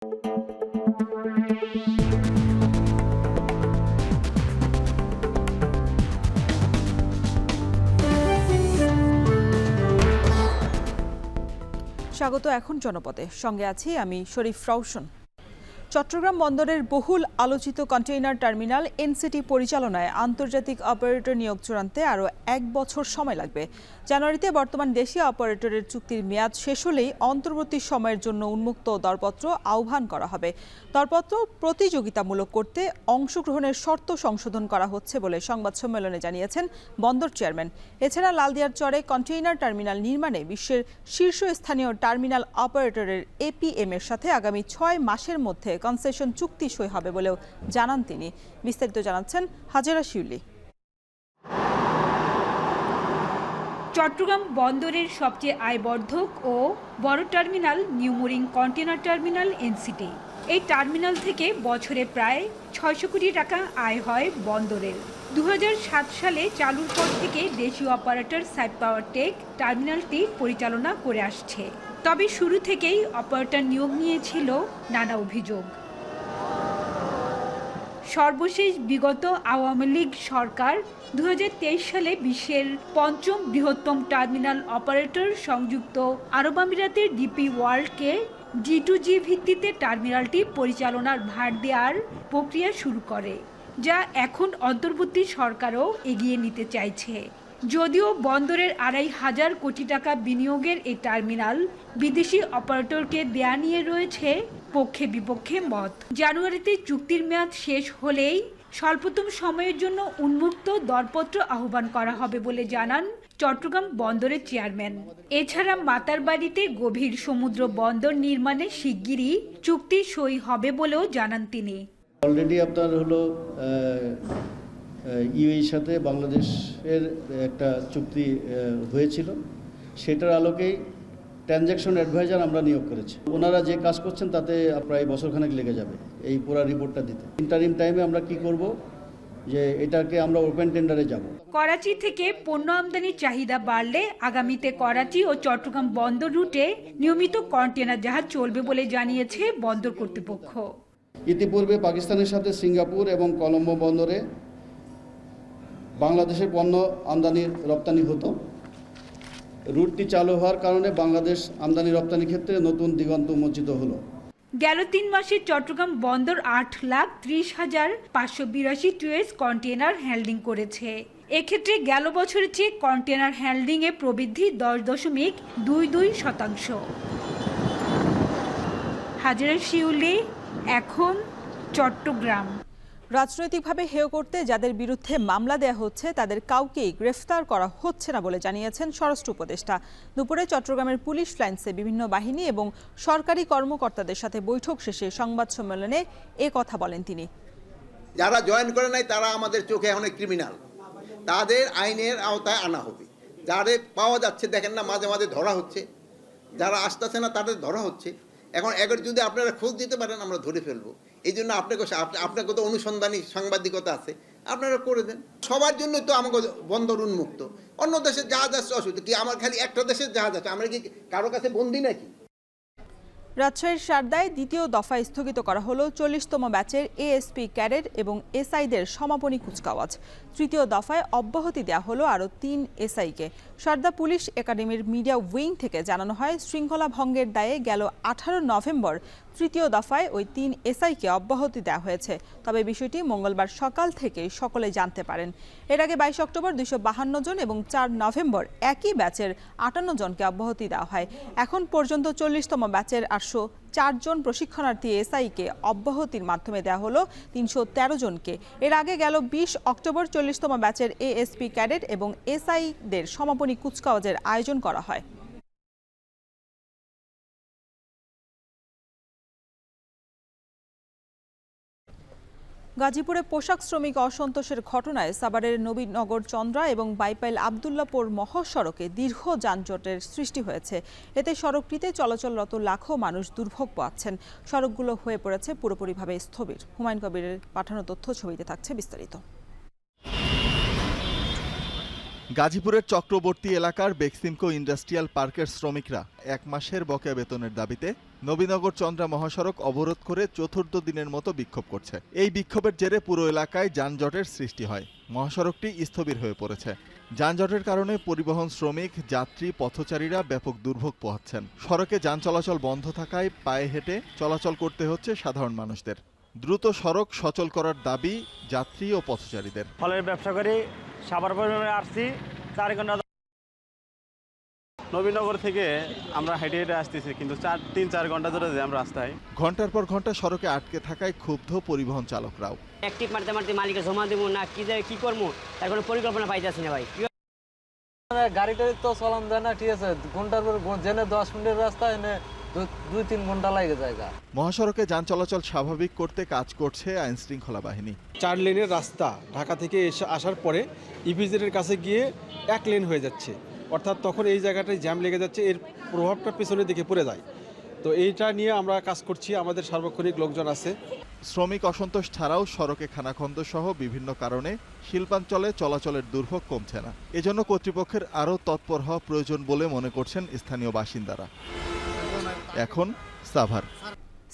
স্বাগত এখন জনপদে, সঙ্গে আছি আমি শরীফ রওশন। চট্টগ্রাম বন্দরের বহুল আলোচিত কন্টেইনার টার্মিনাল এনসিটি পরিচালনায় আন্তর্জাতিক অপারেটর নিয়োগ চূড়ান্তে আরও ১ বছর সময় লাগবে। জানুয়ারিতে বর্তমান দেশীয় অপারেটরের চুক্তির মেয়াদ শেষ হলেই অন্তর্বর্তী সময়ের জন্য উন্মুক্ত দরপত্র আহ্বান করা হবে। দরপত্র প্রতিযোগিতামূলক করতে অংশগ্রহণের শর্ত সংশোধন করা হচ্ছে বলে সংবাদ সম্মেলনে জানিয়েছেন বন্দর চেয়ারম্যান। এছাড়া লালদিয়ার চরে কন্টেইনার টার্মিনাল নির্মাণে বিশ্বের শীর্ষস্থানীয় টার্মিনাল অপারেটরের এপিএম এর সাথে আগামী ৬ মাসের মধ্যে কনসেশন চুক্তি সই হবে বলেও জানান তিনি। বিস্তারিত জানাচ্ছেন হাজেরা শিউলি। চট্টগ্রাম বন্দরের সবচেয়ে আয়বর্ধক ও বড় terminal new mooring container terminal NCT. এই টার্মিনাল থেকে বছরে প্রায় ৬০০ কোটি টাকা আয় হয় বন্দরের। ২০০৭ সালে চালুর পর থেকে দেশীয় অপারেটর সাইড পাওয়ার টেক টার্মিনালটি পরিচালনা করে আসছে। তবে শুরু থেকেই অপারেটর নিয়োগ নিয়েছিল নানা অভিযোগ। সর্বশেষ বিগত আওয়ামী লীগ সরকার ২০২৩ সালে বিশ্বের ৫ম বৃহত্তম টার্মিনাল অপারেটর সংযুক্ত আরব আমিরাতের ডিপি ওয়ার্ল্ডকে G2G ভিত্তিতে টার্মিনালটি পরিচালনার ভার দেওয়ার প্রক্রিয়া শুরু করে, যা এখন অন্তর্বর্তী সরকারও এগিয়ে নিতে চাইছে। যদিও বন্দরের ২৫০০ কোটি টাকা বিনিয়োগের এই টার্মিনাল বিদেশি অপারেটরকে দেয়া নিয়ে রয়েছে পক্ষে বিপক্ষে মত। জানুয়ারিতে চুক্তির মেয়াদ শেষ হলেই স্বল্পতম সময়ের জন্য উন্মুক্ত দরপত্র আহ্বান করা হবে বলে জানান চট্টগ্রাম বন্দরের চেয়ারম্যান। এছাড়া মাতারবাড়িতে গভীর সমুদ্র বন্দর নির্মাণে শিগগিরই চুক্তি সই হবে বলেও জানান তিনি। অলরেডি আপনার হলো ইউএইর সাথে বাংলাদেশের একটা চুক্তি হয়েছিল, সেটার আলোকেই ট্রানজ্যাকশন অ্যাডভাইজার আমরা নিয়োগ করেছি। ওনারা যে কাজ করছেন তাতে প্রায় বছরখানেক লেগে যাবে এই পুরো রিপোর্টটা দিতে। ইন্টারিম টাইমে আমরা কি করব, যে এটাকে আমরা ওপেন টেন্ডারে যাব। করাচি থেকে পণ্য আমদানির চাহিদা বাড়লে আগামীতে করাচি ও চট্টগ্রাম বন্দর রুটে নিয়মিত কন্টেনার জাহাজ চলবে বলে জানিয়েছে বন্দর কর্তৃপক্ষ। ইতিপূর্বে পাকিস্তানের সাথে সিঙ্গাপুর এবং কলম্বো বন্দরে বাংলাদেশের পণ্য আমদানি রপ্তানি হতো। রুটটি চালু হওয়ার কারণে বাংলাদেশ আমদানি রপ্তানি ক্ষেত্রে নতুন দিগন্ত উন্মোচিত হলো। গেল ৩ মাসে চট্টগ্রাম বন্দর ৮,৩০,৫৮২ টুয়েস কন্টেনার হ্যান্ডলিং করেছে। এক্ষেত্রে গেল বছরের চেয়ে কন্টেনার হ্যান্ডলিংয়ে প্রবৃদ্ধি ১০.২২%। হাজেরা শিউলি, এখন চট্টগ্রাম। রাজনৈতিকভাবে হেয় করতে যাদের বিরুদ্ধে মামলা দেয়া হচ্ছে তাদের কাউকেই গ্রেফতার করা হচ্ছে না বলে জানিয়েছেন স্বরাষ্ট্র উপদেষ্টা। দুপুরে চট্টগ্রামের পুলিশ লাইন্সে বিভিন্ন বাহিনী এবং সরকারি কর্মকর্তাদের সাথে বৈঠক শেষে সংবাদ সম্মেলনে এ কথা বলেন তিনি। যারা জয়েন করে নাই তারা আমাদের চোখে অনেক ক্রিমিনাল, তাদের আইনের আওতায় আনা হবে। যাদের পাওয়া যাচ্ছে দেখেন না, মাঝে মাঝে ধরা হচ্ছে, যারা আসতেছে না তাদের ধরা হচ্ছে। এখন এগারো যদি আপনারা খোঁজ দিতে পারেন আমরা ধরে ফেলবো। এই জন্য আপনাকে তো অনুসন্ধানী সাংবাদিকতা আছে, আপনারা করে দেন। সবার জন্য তো আমাকে বন্দর উন্মুক্ত। অন্য দেশের জাহাজ আসছে অসুবিধা কি? আমার খালি একটা দেশের জাহাজ আছে, আমরা কি কারো কাছে বন্দি নাকি? রাজশাহীর সারদায় দ্বিতীয় দফা স্থগিত করা হলো ৪০তম ব্যাচের এএসপি ক্যাডেট এবং এসআইদের সমাপনী কুচকাওয়াজ। তৃতীয় দফায় অব্যাহতি দেওয়া হলো আরও ৩ এসআইকে। সারদা পুলিশ একাডেমির মিডিয়া উইং থেকে জানানো হয়, শৃঙ্খলা ভঙ্গের দায়ে গেল ১৮ নভেম্বর তৃতীয় দফায় ওই ৩ এসআইকে অব্যাহতি দেওয়া হয়েছে। তবে বিষয়টি মঙ্গলবার সকাল থেকে সকলে জানতে পারেন। এর আগে ২২ অক্টোবর ২৫২ জন এবং ৪ নভেম্বর একই ব্যাচের ৫৮ জনকে অব্যাহতি দেওয়া হয়। এখন পর্যন্ত ৪০তম ব্যাচের ৮০৪ জন প্রশিক্ষণার্থী এসআইকে অব্যাহতির মাধ্যমে দেওয়া হলো ৩১৩ জনকে। এর আগে গেল ২০ অক্টোবর ৪০তম ব্যাচের এএসপি ক্যাডেট এবং এসআইদের সমাপনী কুচকাওয়াজের আয়োজন করা হয়। গাজীপুরে পোশাক শ্রমিক অসন্তোষের ঘটনায় সাভারের নবীনগর চন্দ্রা এবং বাইপাইল আবদুল্লাপুর মহাসড়কে দীর্ঘ যানজটের সৃষ্টি হয়েছে। এতে সড়কটিতে চলাচলরত লাখো মানুষ দুর্ভোগ পোহাচ্ছেন। সড়কগুলো হয়ে পড়েছে পুরোপুরিভাবে স্থবির। হুমায়ুন কবিরের পাঠানো তথ্য ছবিতে থাকছে বিস্তারিত। গাজীপুরের চক্রবর্তী এলাকার বেক্সিমকো ইন্ডাস্ট্রিয়াল পার্কের শ্রমিকরা 1 মাসের বকেয়া বেতনের দাবিতে নবীনগর চন্দ্রা মহাসড়ক অবরোধ করে চতুর্থ দিনের মতো বিক্ষোভ করছে। এই বিক্ষোভের জেরে পুরো এলাকায় যানজটের সৃষ্টি হয়। মহাসড়কটি স্থবির হয়ে পড়েছে। যানজটের কারণে পরিবহন শ্রমিক, যাত্রী, পথচারীরা ব্যাপক দুর্ভোগ পোহাচ্ছেন। সড়কে যান চলাচল বন্ধ থাকায় পায়ে হেঁটে চলাচল করতে হচ্ছে সাধারণ মানুষদের। দ্রুত সড়ক সচল করার দাবি যাত্রী ও পথচারীদের। ফলের ব্যবসা করি, সাভার পরিবহনে আসছি 4 ঘন্টা। নবীনগর থেকে আমরা হেঁটে হেঁটে আসতেছি, কিন্তু 3-4 ঘন্টা ধরে জ্যাম রাস্তায়। ঘন্টার পর ঘন্টা সড়কে আটকে থাকায় ক্ষুব্ধ পরিবহন চালকরাও। অ্যাক্টিভ মারতে মারতে মালিকের জমা দেবো না কি করবো তার কোনো পরিকল্পনা পাইতেছি না ভাই। গাড়িটা তো চলান যায় না, ঠিক আছে, ঘন্টার পর জেনে 10 মিনিটের রাস্তা এনে 2-3 ঘন্টা লাগে জায়গা। মহাসড়কে যান চলাচল স্বাভাবিক করতে কাজ করছে আইন শৃঙ্খলা বাহিনী। 4 লেনের রাস্তা ঢাকা থেকে আসার পরে ইপিজেডের কাছে গিয়ে 1 লেন হয়ে যাচ্ছে, অর্থাৎ তখন এই জায়গাটায় জ্যাম লেগে যাচ্ছে, এর প্রভাবটা পেছনের দিকে পড়ে যায়। তো এইটা নিয়ে আমরা কাজ করছি, আমাদের সার্বক্ষণিক লোকজন আছে। শ্রমিক অসন্তোষ ছাড়াও সড়কে খানাখন্দ সহ বিভিন্ন কারণে শিল্পাঞ্চলে চলাচলের দুর্ভোগ কমছে না। এজন্য কর্তৃপক্ষের আরও তৎপর হওয়া প্রয়োজন বলে মনে করছেন স্থানীয় বাসিন্দারা। এখন সাভার।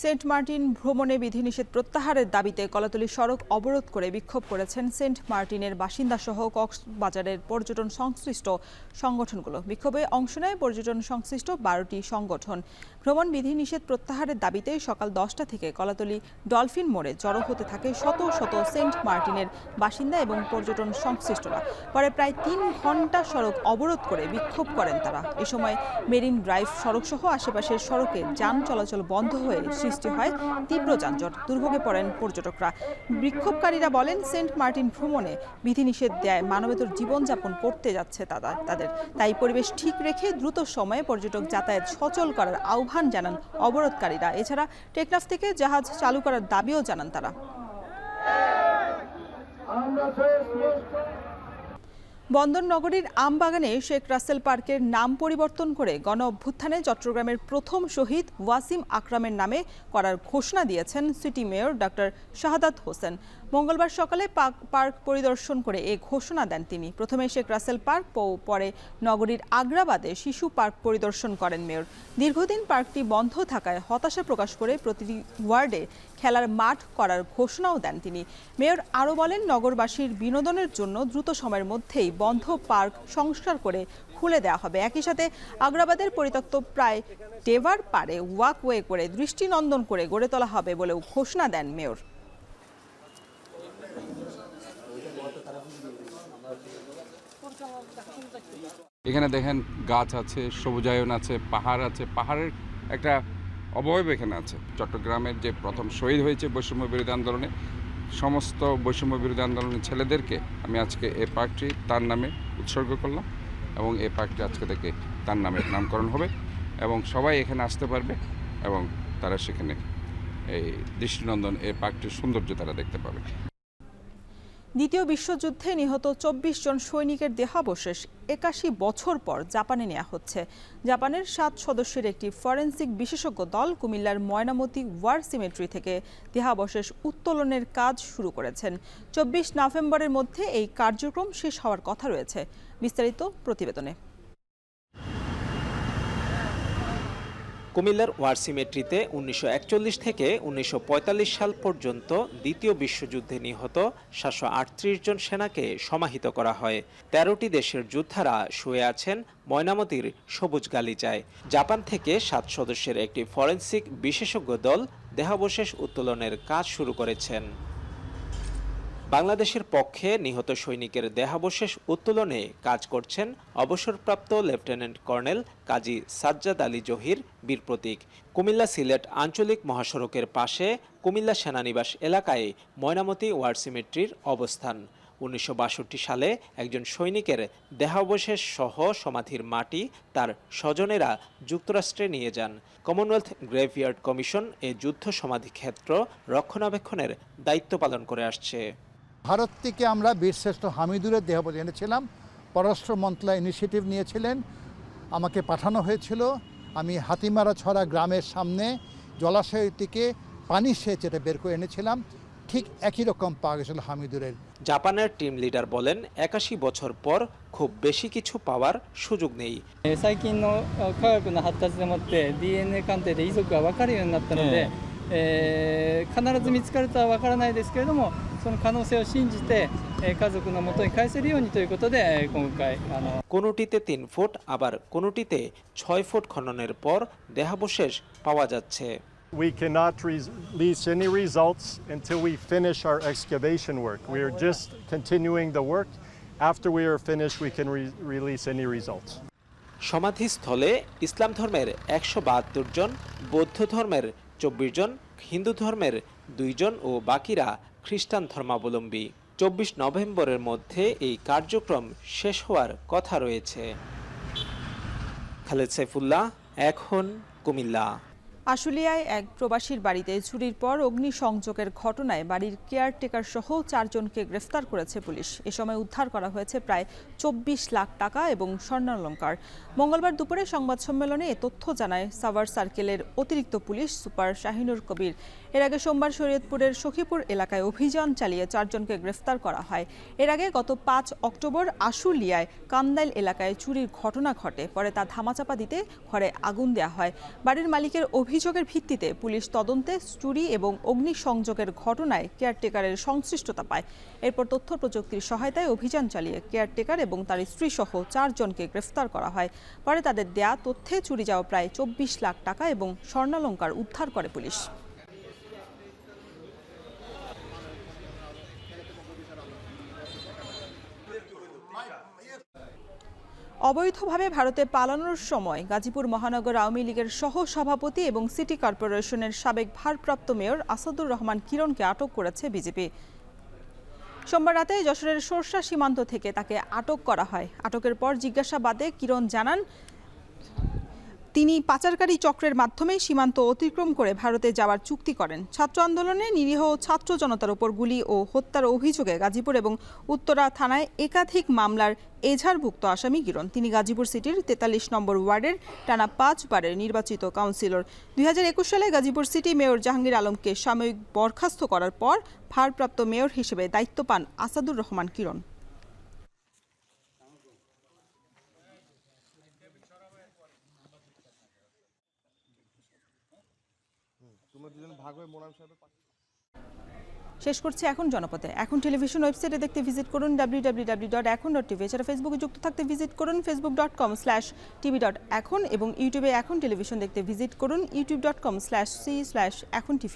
সেন্ট মার্টিন ভ্রমণে বিধিনিষেধ প্রত্যাহারের দাবিতে কলাতলী সড়ক অবরোধ করে বিক্ষোভ করেছেন সেন্ট মার্টিনের বাসিন্দাসহ কক্সবাজারের পর্যটন সংশ্লিষ্ট সংগঠনগুলো। বিক্ষোভে অংশ নেয় পর্যটন সংশ্লিষ্ট 12টি সংগঠন। ভ্রমণ বিধিনিষেধ প্রত্যাহারের দাবিতে সকাল 10টা থেকে কলাতলী ডলফিন মোড়ে জড়ো হতে থাকে শত শত সেন্ট মার্টিনের বাসিন্দা এবং পর্যটন সংশ্লিষ্টরা। পরে প্রায় 3 ঘন্টা সড়ক অবরোধ করে বিক্ষোভ করেন তারা। এ সময় মেরিন ড্রাইভ সড়কসহ আশেপাশের সড়কে যান চলাচল বন্ধ হয়ে সৃষ্টি হয় তীব্র যানজট। দুর্ভোগে পড়েন পর্যটকরা। বিক্ষোভকারীরা বলেন, সেন্ট মার্টিন ভ্রমণে বিধিনিষেধ দেয় মানবেতর জীবনযাপন করতে যাচ্ছে তাদের। তাই পরিবেশ ঠিক রেখে দ্রুত সময়ে পর্যটক যাতায়াত সচল করার আহ্বান জানান অবরোধকারীরা। এছাড়া টেকনাফ থেকে জাহাজ চালু করার দাবিও জানান তারা। বন্দর নগরীর আমবাগানে শেখ রাসেল পার্কের নাম পরিবর্তন করে গণ অভ্যুত্থানে চট্টগ্রামের প্রথম শহীদ ওয়াসিম আকরামের নামে করার ঘোষণা দিয়েছেন city mayor doctor Shahadat Hossain. মঙ্গলবার সকালে পার্ক পরিদর্শন করে এ ঘোষণা দেন তিনি। প্রথমে শেখ রাসেল পার্ক, পরে নগরীর আগ্রাবাদে শিশু পার্ক পরিদর্শন করেন মেয়র। দীর্ঘদিন পার্কটি বন্ধ থাকায় হতাশা প্রকাশ করে প্রতিটি ওয়ার্ডে খেলার মাঠ করার ঘোষণাও দেন তিনি। মেয়র আরও বলেন, নগরবাসীর বিনোদনের জন্য দ্রুত সময়ের মধ্যেই বন্ধ পার্ক সংস্কার করে খুলে দেওয়া হবে। একই সাথে আগ্রাবাদের পরিত্যক্ত প্রায় ডেভার পারে ওয়াকওয়ে করে দৃষ্টিনন্দন করে গড়ে তোলা হবে বলেও ঘোষণা দেন মেয়র। এখানে দেখেন গাছ আছে, সবুজায়ন আছে, পাহাড় আছে, পাহাড়ের একটা অবয়ব এখানে আছে। চট্টগ্রামের যে প্রথম শহীদ হয়েছে বৈষম্য বিরোধী আন্দোলনে, সমস্ত বৈষম্য বিরোধী আন্দোলনের ছেলেদেরকে আমি আজকে এই পার্কটি তার নামে উৎসর্গ করলাম এবং এই পার্কটি আজকে থেকে তার নামে নামকরণ হবে এবং সবাই এখানে আসতে পারবে এবং তারা সেখানে এই দৃষ্টিনন্দন এই পার্কটির সৌন্দর্য তারা দেখতে পাবে। দ্বিতীয় বিশ্বযুদ্ধে নিহত 24 জন সৈনিকের দেহাবশেষ 81 বছর পর জাপানে নেওয়া হচ্ছে। জাপানের 7 সদস্যের একটি ফরেনসিক বিশেষজ্ঞ দল কুমিল্লার ময়নামতি ওয়ার সিমেট্রি থেকে দেহাবশেষ উত্তোলনের কাজ শুরু করেছেন। 24 নভেম্বরের মধ্যে এই কার্যক্রম শেষ হওয়ার কথা রয়েছে। বিস্তারিত প্রতিবেদনে। কুমিল্লার ওয়ার সিমেট্রিতে 1941 থেকে 1945 সাল পর্যন্ত দ্বিতীয় বিশ্বযুদ্ধে নিহত 738 জন সেনাকে সমাহিত করা হয়। 13টি দেশের যোদ্ধারা শুয়ে আছেন ময়নামতির সবুজ গালিচায়। জাপান থেকে 7 সদস্যের একটি ফরেনসিক বিশেষজ্ঞ দল দেহাবশেষ উত্তোলনের কাজ শুরু করেছেন। বাংলাদেশের পক্ষে নিহত সৈনিকের দেহাবশেষ উত্তোলনে কাজ করছেন অবসরপ্রাপ্ত লেফটেন্যান্ট কর্নেল কাজী সাজ্জাদ আলী জহির বীর প্রতীক। কুমিল্লা সিলেট আঞ্চলিক মহাসড়কের পাশে কুমিল্লা সেনানিবাস এলাকায় ময়নামতি ওয়ার সিমেট্রির অবস্থান। 1962 সালে একজন সৈনিকের দেহাবশেষ সহ সমাধির মাটি তার স্বজনেরা যুক্তরাষ্ট্রে নিয়ে যান। কমনওয়েলথ গ্রেভইয়ার্ড কমিশন এই যুদ্ধ সমাধি ক্ষেত্র রক্ষণাবেক্ষণের দায়িত্ব পালন করে আসছে। ভারত থেকে আমরা বীরশ্রেষ্ঠ হামিদুরের দেহাবশেষ এনেছিলাম। পররাষ্ট্র মন্ত্রণালয় ইনিশিয়েটিভ নিয়েছিলেন, আমাকে পাঠানো হয়েছিল। আমি হাতিমারা ছড়া গ্রামের সামনে জলাশয় থেকে পানি সেচ এটা বের করে এনেছিলাম। ঠিক ঠিক একই রকম পাওয়া গেছিল হামিদুরের। জাপানের টিম লিডার বলেন 81 বছর পর খুব বেশি কিছু পাওয়ার সুযোগ নেই। 最近の科学の発達でもって DNA 鑑定で遺族が分かるようになったので、必ず見つかるとは分からないですけれども、その可能性を信じて家族の元に返せるようにということで今回কোনোটিতে 3 ফুট আবার কোনোটিতে 6 ফুট খননের পর দেহাবশেষ পাওয়া যাচ্ছে। We cannot release any results until we finish our excavation work. We are just continuing the work. After we are finished, we can release any results. সমাধিস্থলে ইসলাম ধর্মের 172 জন, বৌদ্ধ ধর্মের 24 জন, হিন্দু ধর্মের 2 জন ও বাকিরা খ্রিস্টান ধর্মাবলম্বী। 24 নভেম্বরের মধ্যে এই কার্যক্রম শেষ হওয়ার কথা রয়েছে। খালেদ সাইফুল্লাহ, এখন কুমিল্লা। আশুলিয়ায় এক প্রবাসীর বাড়িতে চুরির পর অগ্নিসংযোগের ঘটনায় বাড়ির কেয়ারটেকার সহ 4 জনকে গ্রেফতার করেছে পুলিশ। এ সময় উদ্ধার করা হয়েছে প্রায় 24 লাখ টাকা এবং স্বর্ণালংকার। মঙ্গলবার দুপুরে সংবাদ সম্মেলনে এ তথ্য জানায় সাভার সার্কেলের অতিরিক্ত পুলিশ সুপার শাহিনুর কবির। এর আগে সোমবার শরীয়তপুরের সখীপুর এলাকায় অভিযান চালিয়ে 4 জনকে গ্রেফতার করা হয়। এর আগে গত 5 অক্টোবর আশুলিয়ায় কান্দাইল এলাকায় চুরির ঘটনা ঘটে। পরে তা ধামাচাপা দিতে ঘরে আগুন দেওয়া হয়। বাড়ির মালিকের অভিযোগের ভিত্তিতে পুলিশ তদন্তে চুরি এবং অগ্নিসংযোগের ঘটনায় কেয়ারটেকারের সংশ্লিষ্টতা পায়। এরপর তথ্য প্রযুক্তির সহায়তায় অভিযান চালিয়ে কেয়ারটেকার এবং তার স্ত্রী সহ 4 জনকে গ্রেফতার করা হয়। পরে তাদের দেয়া তথ্যে চুরি যাওয়া প্রায় 24 লাখ টাকা এবং স্বর্ণালংকার উদ্ধার করে পুলিশ। অবৈধভাবে ভারতে পালানোর সময় গাজীপুর মহানগর আওয়ামী লীগের সহ সভাপতি এবং সিটি কর্পোরেশনের সাবেক ভারপ্রাপ্ত মেয়র আসাদুর রহমান কিরণকে আটক করেছে বিজেপি। সোমবার রাতে যশোরের সরসা সীমান্ত থেকে তাকে আটক করা হয়। আটকের পর জিজ্ঞাসাবাদে কিরণ জানান তিনি পাচারকারী চক্রের মাধ্যমে সীমান্ত অতিক্রম করে ভারতে যাওয়ার চুক্তি করেন। ছাত্র আন্দোলনে নিরীহ ছাত্র জনতার উপর গুলি ও হত্যার অভিযোগে গাজীপুর এবং উত্তরা থানায় একাধিক মামলার এজাহারভুক্ত আসামি কিরণ। তিনি গাজীপুর সিটির 43 নম্বর ওয়ার্ডের টানা 5 বারের নির্বাচিত কাউন্সিলর। 2021 সালে গাজীপুর সিটি মেয়র জাহাঙ্গীর আলমকে সাময়িক বরখাস্ত করার পর ভারপ্রাপ্ত মেয়র হিসেবে দায়িত্ব পান আসাদুর রহমান কিরণ। শেষ করছি এখন জনপথে। এখন টেলিভিশন ওয়েবসাইটে দেখতে ভিজিট করুন www.ekon.tv। এছাড়া ফেসবুকে যুক্ত থাকতে ভিজিট করুন facebook.com/tv.ekon এবং ইউটিউবে এখন টেলিভিশন দেখতে ভিজিট করুন youtube.com/c/ekontv।